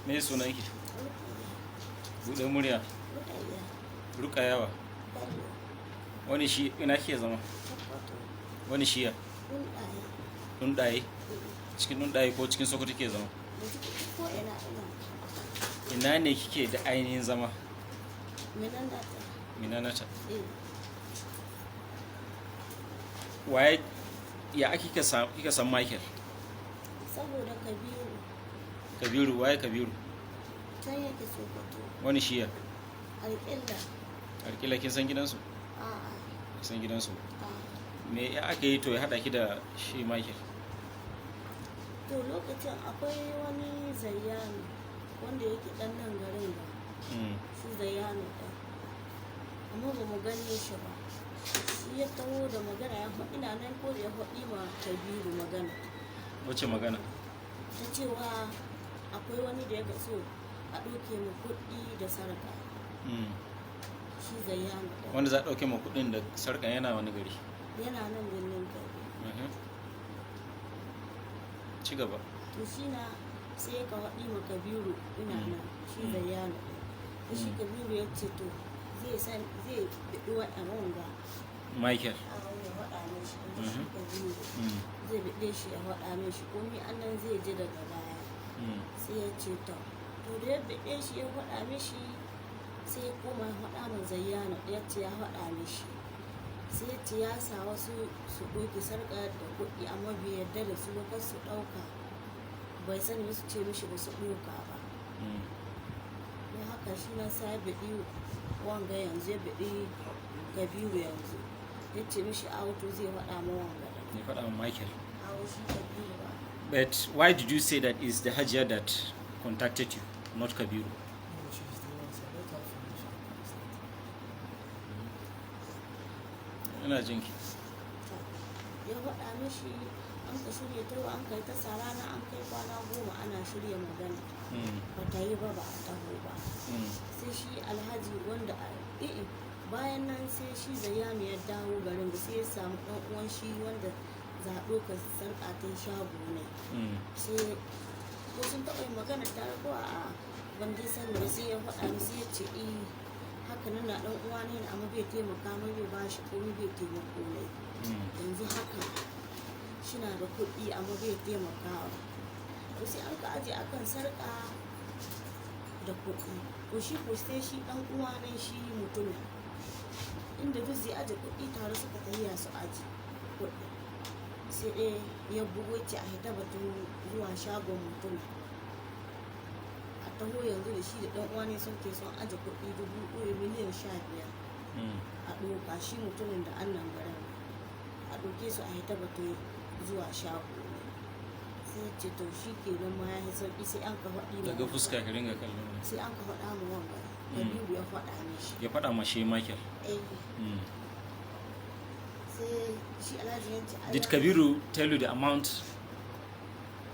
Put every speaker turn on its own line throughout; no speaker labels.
Me sunanki? Buɗe murya. Rukayawa. Wani shi ina kike zama? Wani shiya? Dundaye. Cikin Dundaye ko cikin Sokoto kike zama? Ina ne kike da ainihin zama? Minanata. Waye ya ake kika san Michael?
Saboda Kabiru.
Kabiru, waye Kabiru?
Can yake Sokoto.
Wani shiya?
Alƙilla.
Alƙilla kin san gidansu?
A'a.
Kin san gidansu?
A'a.
Me ya aka yi to ya haɗa ki da shi Michael?
To lokacin akwai wani Zayyano wanda yake ɗan nan garin ba. Shi Zayyano ɗan. Amma ba mu gane shi ba. Shi ya taho da magana ya faɗi ina nan ko da ya faɗi ma Kabiru magana.
Wace magana?
Ta cewa akwai wani da ya so a ɗauke mu kuɗi da sarƙa. Shi Zayyano ɗan.
Wanda za a ɗauke ma kuɗin da sarƙa yana wani gari?
Yana nan birnin Kebbi.
Ci gaba.
To shi na sai ka faɗi ma Kabiru ina nan shi Zayyano ɗan. Shi Kabiru ya ce to zai biɗi wa'yan ga
Michael.
a wani faɗa mishi shi Kabiru zai biɗe shi ya faɗa mishi komi annan zai ji daga baya. Sai ya ce to da ya biɗe shi ya faɗa mishi sai ya koma ya faɗa ma Zayyano ya ce ya faɗa mishi. Sai ya ce ya sa wasu su ɗauki sarƙa da kuɗi amma bai yarda da su ba su ɗauka bai sani su ce mishi ba su ɗauka ba. Don haka shi na sa ya biɗi wanga yanzu ya biɗi Kabiru yanzu ya ce mishi auto zai faɗa ma wanga da
Ya faɗa ma Michael.
awo shi Kabiru ba.
But why did you say that is the Hajiya that contacted you, not Kabiru? Ina jinki.
Ya faɗa mishi an ka shirya ta an kai ta sarana an kai kwana 10 ana shirya magana ba ta yi ba a taho ba. Sai shi Alhaji wanda bayan nan sai shi Zayyano ya dawo garin da sai ya samu ɗan uwan shi wanda za a ɗauka sarƙa ta shago ne. Sai ko sun taɓa yin magana tare ko a ban dai sani ba sai ya faɗa mi sai ya ce haka nan na ɗan uwa ne amma bai taimaka mai bai ba shi komai bai taimako ne. Yanzu haka shina da kuɗi amma bai taimakawa. To sai an ka aje akan sarƙa da kuɗi. To shi ko sai shi ɗan uwa ne shi mutumin inda duk zai aje kuɗi tare suka tafiya su aje kuɗi. Sai ɗaya ya bugo ce a hita batun zuwa shagon mutum a taho yanzu da shi da ɗan uwa ne sun ke son aje kuɗi miliyan 15 a ɗauka shi mutumin da annan garin a ɗauke su a hita batun zuwa shago ne. Sai ce to shi ke nan ma ya yi sauƙi sai an ka faɗi ma
Daga fuska ka ringa kallon.
sai an ka faɗa ma wanga Kabiru ya faɗa mishi.
Ya faɗa ma shi Michael.
Sai shi Alhaji ya ce
Did Kabiru tell you the amount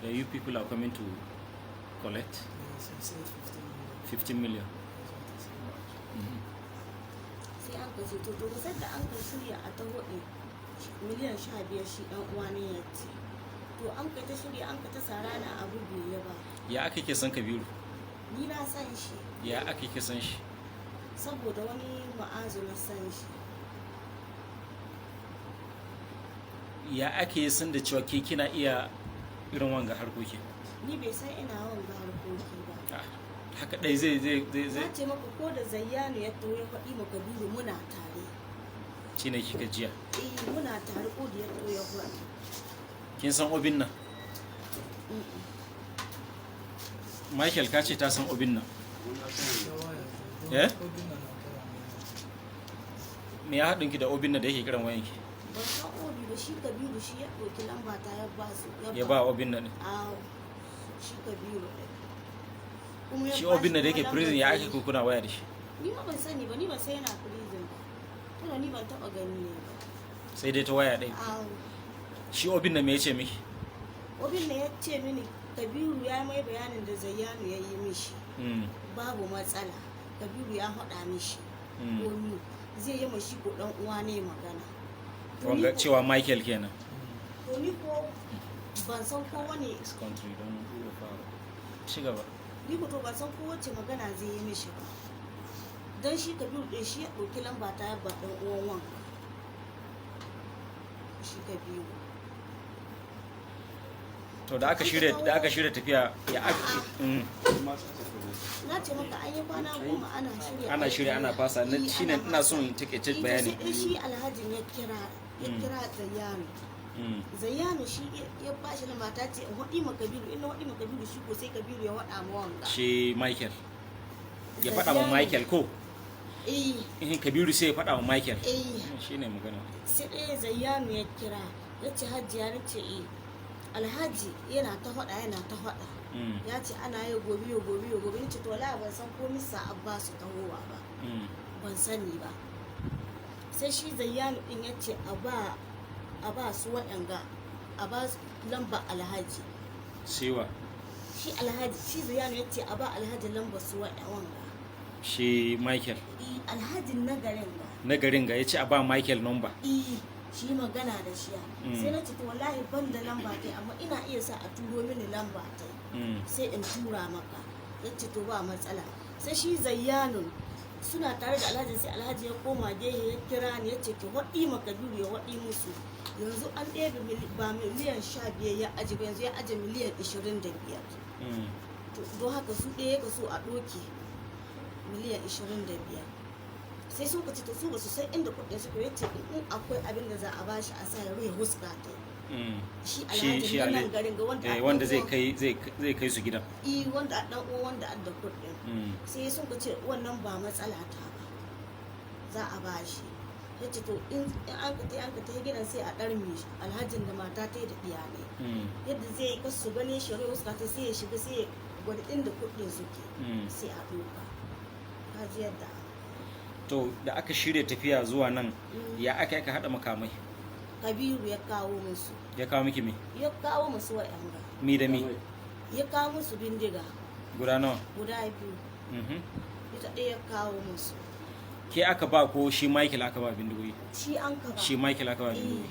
that you people are coming to collect? 15 million.
sai an ka ce to sai da an ka shirya a taho miliyan 15 shi ɗan uwa ne ya ce to an ka ta shirya an ka ta sa rana abu bai ba.
Ya aka ke san Kabiru?
Ni na san shi.
Ya aka ke san shi?
Saboda wani ma'azu na san shi.
Ya ake san da cewa ke kina iya irin wanga harkoki?
Ni bai san ina wanga harkoki ba.
Haka dai zai
Na ce maka ko da Zayyano ya to ya faɗi maka Kabiru muna tare.
Shi ne kika jiya?
Muna tare ko da ya to ya faɗi.
Kin san obin nan? Michael ka ce ta san obin nan? Me ya haɗin ki da obin nan da yake kiran wayanki?
Ban san obi ba shi Kabiru shi ya ɗauki lamba ta ya ba su.
Ya ba obin nan?
Shi Kabiru ɗin.
Shi obin nan da yake prison ya ake kuna waya da shi?
Ni ma ban sani ba ni ban sai yana prison ba. Tuna ni ban taɓa gani ne ba.
Sai dai ta waya ɗaya? Shi obin nan me ya ce miki?
Obin nan ya ce mini Kabiru ya mai bayanin da Zayyano ya yi mishi. Babu matsala. Kabiru ya faɗa mishi. Komi zai yi mashi ko ɗan uwa ne magana.
Wanga cewa Michael kenan.
To ni ko ban san ko wani
This country don ci gaba.
ni ko to ban san ko wacce magana zai yi mishi ba dan shi Kabiru ɗin shi ya ɗauki lamba ta yabba ɗan uwan wanka shi Kabiru.
to da aka shirya tafiya ya aka
na ce maka an yi kwana 10
ana shirya ana fasa na shine ina son in take bayani.
Shi alhajin ya kira Zayyano. Zayyano shi ya bashi da mata ce in waɗi ma Kabiru, in na waɗi ma Kabiru shi ko sai Kabiru ya waɗa ma wanga.
Shi Michael ya faɗa ma Michael ko? Kabiru sai ya faɗa ma Michael. Shi ne magana.
Sai ɗaya Zayyano ya kira ya ce Hajiya, na ce Alhaji yana ta faɗa. Ya ce ana yi gobe ni ce to la ban san ko misa Abbasu tahowa ba. Ban sani ba. Sai shi Zayyano din ya ce a ba su waɗanga a ba lamba Alhaji.
Siwa.
Shi Alhaji shi Zayyano ya ce a ba Alhaji lamba su waɗanga.
Shi Michael.
Alhaji na
garin ga ya ce a ba Michael number.
Shi magana da shi sai na ce to wallahi ban da lamba kai amma ina iya sa a turo mini lamba ta sai in tura maka. Ya ce to ba matsala. Sai shi Zayyano suna tare da Alhaji sai Alhaji ya koma gehe ya kira ni ya ce ki waɗi ma Kabiru ya waɗi musu yanzu an ɗebe ba miliyan 15 ya aji ba yanzu ya aje miliyan 25. Don haka su ɗaya ka so a ɗoke miliyan 25. Sai sun ka ce to su ba su san inda kuɗin su ya ce in akwai abin da za a bashi a sa ya rufe huska ta. Shi Alhaji na nan garin ga
wanda zai kai su gidan.
Wanda a ɗan uwa wanda adda kuɗin. Sai sun ka ce wannan ba matsala ta ba za a bashi. Ya ce to in an ka ta gidan sai a ɗarme shi Alhajin da mata ta da iyalai. Yadda zai yi kasu gane shi rufe huska ta sai ya shiga sai ya gwada inda kuɗin suke sai a ɗauka. Ka ji yadda
to da aka shirya tafiya zuwa nan ya aka haɗa makamai.
Kabiru ya kawo musu.
Ya kawo miki me?
Ya kawo musu waɗanda.
Mi da mi?
Ya kawo musu bindiga.
Guda nawa?
Guda 2. Ita ɗaya ya kawo musu.
Ke aka ba ko shi Michael aka ba bindigoyi?
Shi an ka ba.
Shi Michael aka ba bindigoyi.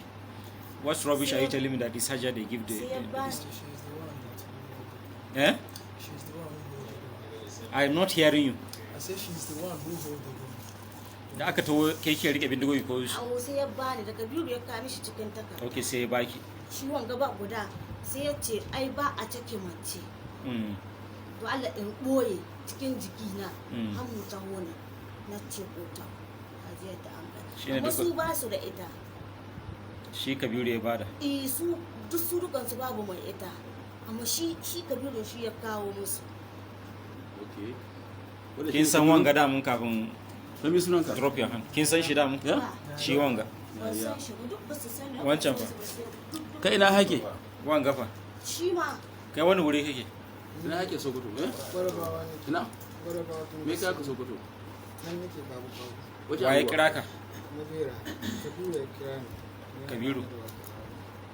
What rubbish are you telling me that this Hajiya they give the Eh?
She's the one who holds the gun.
I'm not hearing you.
I said she's the one who holds the gun.
Da aka tawo kai ke rike bindigoyi ko shi?
Awo sai ya bani da Kabiru ya kawo mishi cikin takarda.
Okay, sai ya baki.
Shi wanga ba guda sai ya ce ai ba a cike mace. To Allah in boye cikin jikina har mu taho ne na ce ko ta. Hajiya da an amma su ba su da ita.
Shi Kabiru ya bada.
Su duk su dukan su babu mai ita. Amma shi Kabiru shi ya kawo musu.
Okay. Kin san wanga da mun kafin
Sami sunanka?
Drop your hand. Kin san shi da mun? Shi wanga. Wancan fa.
Kai ina hake?
Wanga fa.
Shi ma.
Kai wani wuri kake?
Ina hake Sokoto, eh?
Gwarabawa ne.
Ina?
Gwarabawa tun.
Me ka Sokoto?
Nan nake babu.
Waye kira ka?
Mabera. Kabiru ya kira ni.
Kabiru.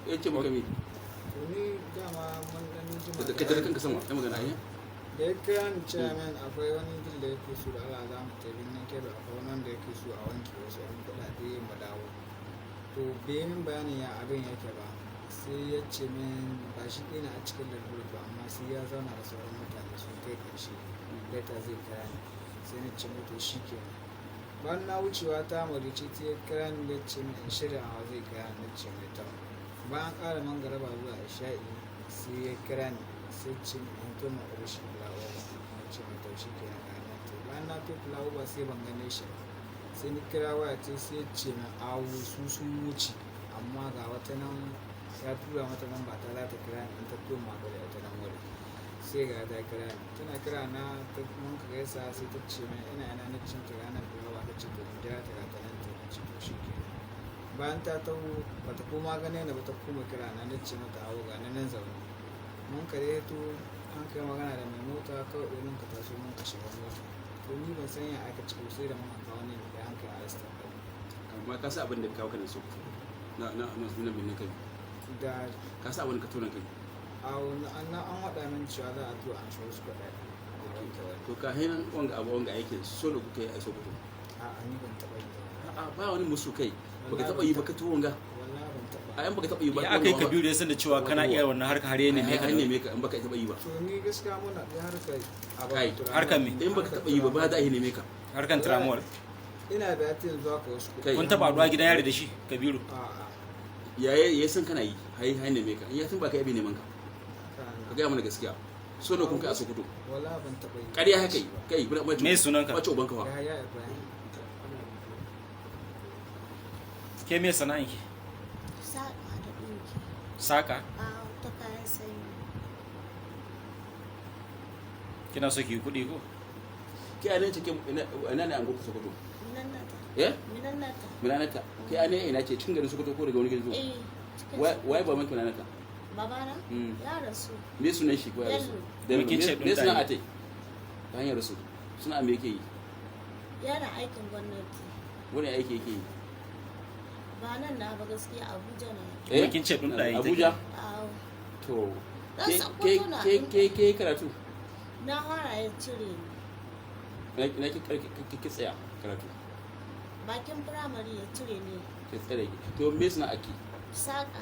Ya ce maka me?
To ni dama mun dan jima.
Da kaje kanka sama, kai magana ai.
Da ya kira ni chairman akwai wani gil da yake so da Allah za mu tafi nan kebe akwai wani wanda yake so a wanke wasu yan kuɗaɗe mu dawo. To bai min bayanin ya abin yake ba. Sai ya ce min ba shi ɗina a cikin lalura ba amma sai ya zauna da sauran mutane sun kai ƙarshe. Leta zai kira ni. Sai na ce to shi kenan. Bayan na wucewa ta marice ta ya kira ni ya ce min in shirya a zai kira ni na ce mai ta. Bayan ƙara mangaraba zuwa isha'i sai ya kira ni sai ce min in tona ƙarshe fulawa na ce mai ta shi kenan ga nan to bayan na to fulawa ba sai ban gane shi ba. Sai ni kira waya ce sai ce min awo su sun wuce amma ga wata nan ya tura mata nan ba ta za ta kira ni in ta koma ga ita nan wuri. Sai ga ta kira ni tana kira na ta mun ka gaisa sai ta ce min ina na cin ta ranar fulawa ta ce to in jira ta ga ta nan ta ce to shi kenan. Bayan ta taho bata koma gane ni bata koma kira na ce mata awo ga nan zaune. Mun ka dai to an kai magana da mai mota kawai irin ka taso mun ka shiga mota. To ni ban san ya aka ci sai da mun kawo ne da an kai arrest ɗin.
Amma ka sa abin da kawo ka da Sokoto. Na sunan bin kai.
Da
ka sa abin ka tona kai.
an waɗa min cewa za a to an shi wasu kuɗaɗe.
To ka hinan wanga abu wanga aikin solo kuka yi a Sokoto.
A'a ni ban taɓa yi ba.
A'a ba wani musu kai. Baka taɓa yi ba ka to wanga.
Wallahi ban taɓa.
a yan baka taba yi ba
ya aka yi Kabiru ya san da cewa kana iya wannan harka har ya neme ka
har neme ka in baka taba yi ba
to ni gaskiya muna da harkar
kai
harkar me
in baka taba yi ba ba za a yi neme ka
harkan tramol
ina da ta yanzu haka wasu
Kai.
kun taba haɗuwa gidan yari da shi Kabiru
a'a
yaye ya san kana yi hai neme ka in ya san baka yabe neman ka ka ga mana gaskiya so ne kun kai a Sokoto
wala ban taɓa yi
ƙarya haka yi kai
me sunanka
mace ubanka fa
ya Ibrahim
ke me sana'anki
saƙa da ɗinki
saka
a ta kayan sanyi
kina so ki yi kuɗi ko
kai anan cikin ina ne an goku Sokoto
minannata
eh
minannata
Minanata kai anan ina ce cikin garin Sokoto ko daga wani gari zo
cikin
wai ba manka Minanata
babana
Mm.
ya rasu
me sunan shi ko ya rasu
Bello.
Kin ce
me suna
ɗunɗaye.
ate ta hanyar rasu suna me yake yi
yana aikin gwamnati
wani aiki yake yi
ba nan na ba gaskiya abuja na
Kuma kin ce ɗunɗaye take.
Abuja
a
to
Dan
ke
Sokoto na
ke karatu
na fara ya cire ni
na ki tsaya karatu
bakin firamare ya cire ni
ke tsare ki to me suna aki
saƙa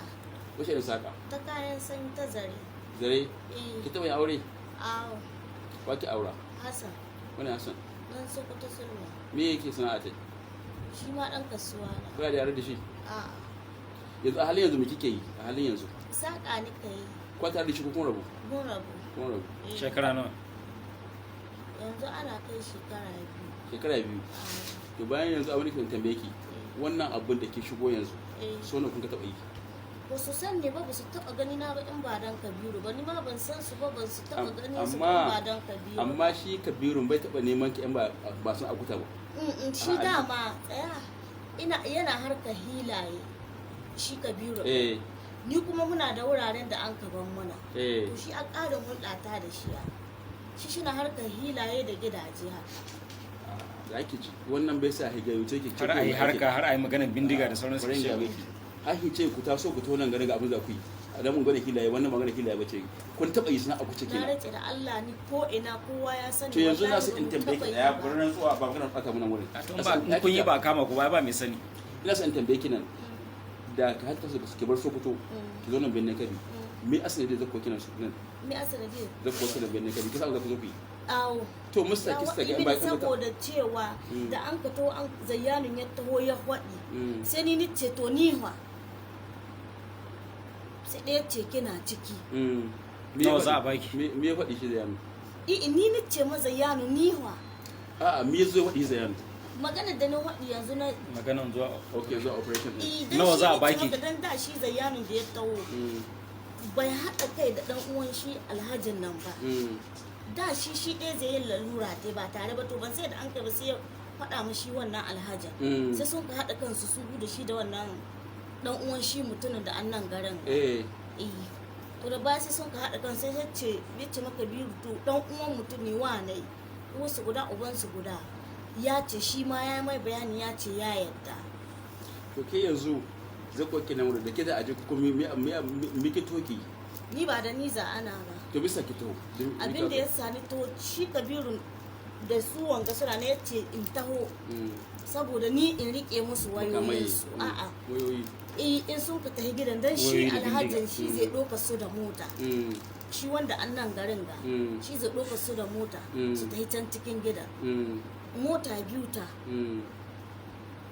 wace irin saka
ta kayan sanyi ta zare
zare ki taba yin aure
a
ba ki aura
hassan
wani hasan
dan sokoto sulma
me yake sana'a ta
shi ma dan kasuwa na
kuna da yare da shi
a
yanzu a halin yanzu me kike yi a halin yanzu
saƙa ni ka yi
kwata da shi ko kun rabu
mun rabu
kun rabu
Eh,
shekara nawa
yanzu ana kai shekara 2
shekara biyu to bayan yanzu abin da ke tambaye ki wannan abin da ke shigo yanzu so ne kun ka taba yi
ba su san ne ba ba su taɓa gani na ba in ba dan kabiru ba ni ma ban san su ba ban su taɓa gani su ba in ba dan kabiru
amma shi kabirun bai taba neman ki yan ba sun akuta ba
shi dama tsaya yana harka hilaye shi kabiru ni kuma muna da wuraren da an kaban muna to shi a ƙarin hulɗata da shi shi na harkar hilaye da gidaje haka
da ake ci wannan bai sa higa wuce ki
har a yi harka har a yi maganar bindiga da sauransu
shi har ce ku taso ku to nan garin ga abin za ku yi a dan mun gwada hilaye wannan magana hilaye bace kun taba yi sana'a ku cike
na rage da Allah ni ko ina kowa ya sani
to yanzu na su in tambaye ki daya gurin tsuwa ba maganar fata mun wurin
in kun yi ba kama ku ba mai sani
ina san tambaye ki nan da ka hatta su ke bar Sokoto ki zo nan Benin Kabi me asali da zakko kina su nan
me asali da
zakko su da Benin Kabi kisa za ku zo ku yi
awo
to musta kista ga ba
saboda cewa da an ka to an zayyanin ya taho ya hwadi sai ni ce to ni wa sai ɗaya ce kina ciki
nawa za a baki
me ya faɗi shi da yanu
ni ce maza yanu ni wa
a'a me ya zo ya faɗi da yanu
magana da na haɗi yanzu na
maganan zuwa
zuwa operation
nawa za a baki
dan da shi zayyanin da ya taho bai haɗa kai da ɗan uwan shi alhajin nan ba da shi ɗaya zai yin lalura dai ba tare ba to ban sai da an kai ba sai ya faɗa mashi wannan alhajin sai sun ka haɗa kansu su da shi da wannan ɗan uwan shi mutumin da an nan garin to da ba sai sun ka haɗa kansu sai ce maka biyu to ɗan uwan mutum ne wa ne wasu guda ubansu guda ya ce shi ma ya mai bayani ya ce ya yarda
to ke yanzu zakko kina wurin da ke da aje ku me ke toki
ni ba da ni za ana ba
to bisa ki to
abin da ya sani to shi kabiru da su wanga suna ne yace in taho saboda ni in rike musu wayoyinsu a'a
wayoyi
in sun ka tafi gidan dan shi alhajin shi zai ɗauka su da mota shi wanda an nan garin ga shi zai ɗauka su da mota su tafi can cikin gidan mota biyu ta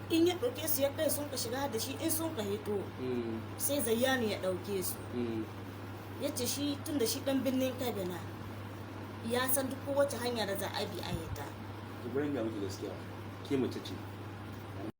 in ya ɗauke su ya kai sun ka shiga da shi in sun ka hito sai zayyanu ya ɗauke su ya ce shi tun da shi ɗan birnin kabina ya san duk kowace hanya da za a bi a yi ta
gurin ga miki gaskiya ke mace ce